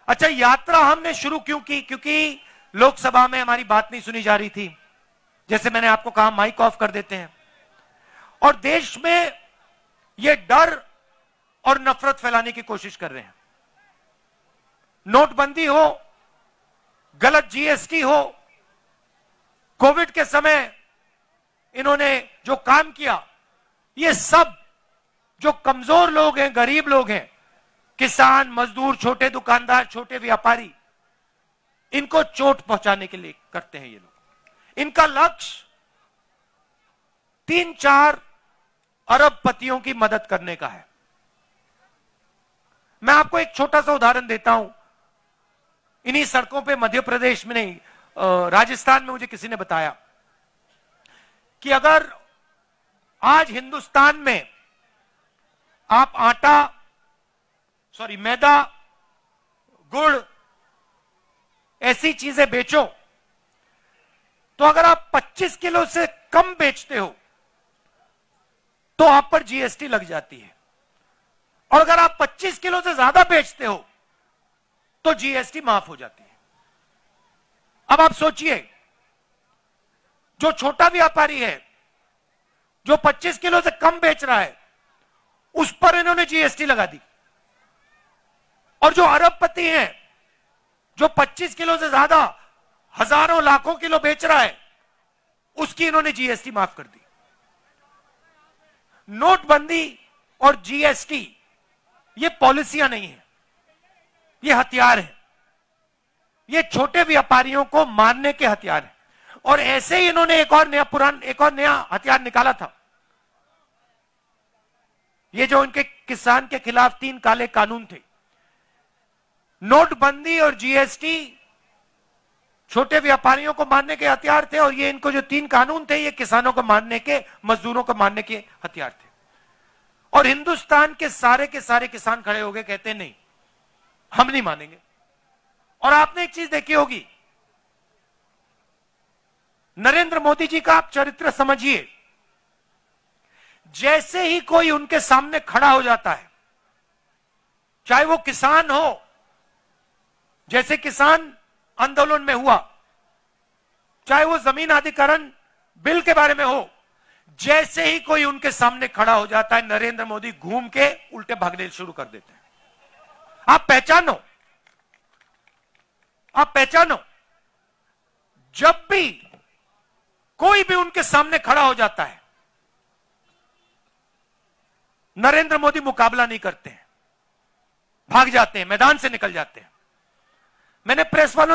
अच्छा, यात्रा हमने शुरू क्यों की? क्योंकि लोकसभा में हमारी बात नहीं सुनी जा रही थी। जैसे मैंने आपको कहा, माइक ऑफ कर देते हैं और देश में यह डर और नफरत फैलाने की कोशिश कर रहे हैं। नोटबंदी हो, गलत जीएसटी हो, कोविड के समय इन्होंने जो काम किया, ये सब जो कमजोर लोग हैं, गरीब लोग हैं, किसान, मजदूर, छोटे दुकानदार, छोटे व्यापारी, इनको चोट पहुंचाने के लिए करते हैं ये लोग। इनका लक्ष्य 3-4 अरबपतियों की मदद करने का है। मैं आपको एक छोटा सा उदाहरण देता हूं। इन्हीं सड़कों पे, मध्य प्रदेश में नहीं, राजस्थान में मुझे किसी ने बताया कि अगर आज हिंदुस्तान में आप मैदा, गुड़, ऐसी चीजें बेचो, तो अगर आप 25 किलो से कम बेचते हो तो आप पर जीएसटी लग जाती है, और अगर आप 25 किलो से ज्यादा बेचते हो तो जीएसटी माफ हो जाती है। अब आप सोचिए, जो छोटा व्यापारी है, जो 25 किलो से कम बेच रहा है, उस पर इन्होंने जीएसटी लगा दी, और जो अरबपति हैं, जो 25 किलो से ज्यादा हजारों लाखों किलो बेच रहा है, उसकी इन्होंने जीएसटी माफ कर दी। नोटबंदी और जीएसटी ये पॉलिसियां नहीं है, ये हथियार है। ये छोटे व्यापारियों को मारने के हथियार है। और ऐसे ही इन्होंने एक और नया हथियार निकाला था। ये जो इनके किसान के खिलाफ 3 काले कानून थे, नोटबंदी और जीएसटी छोटे व्यापारियों को मारने के हथियार थे, और ये इनको जो 3 कानून थे, ये किसानों को मारने के, मजदूरों को मारने के हथियार थे। और हिंदुस्तान के सारे किसान खड़े हो गए, कहते नहीं, हम नहीं मानेंगे। और आपने एक चीज देखी होगी, नरेंद्र मोदी जी का आप चरित्र समझिए। जैसे ही कोई उनके सामने खड़ा हो जाता है, चाहे वो किसान हो, जैसे किसान आंदोलन में हुआ, चाहे वो जमीन अधिग्रहण बिल के बारे में हो, जैसे ही कोई उनके सामने खड़ा हो जाता है, नरेंद्र मोदी घूम के उल्टे भागने शुरू कर देते हैं। आप पहचानो, जब भी कोई भी उनके सामने खड़ा हो जाता है, नरेंद्र मोदी मुकाबला नहीं करते हैं, भाग जाते हैं, मैदान से निकल जाते हैं। मैंने प्रेस वालों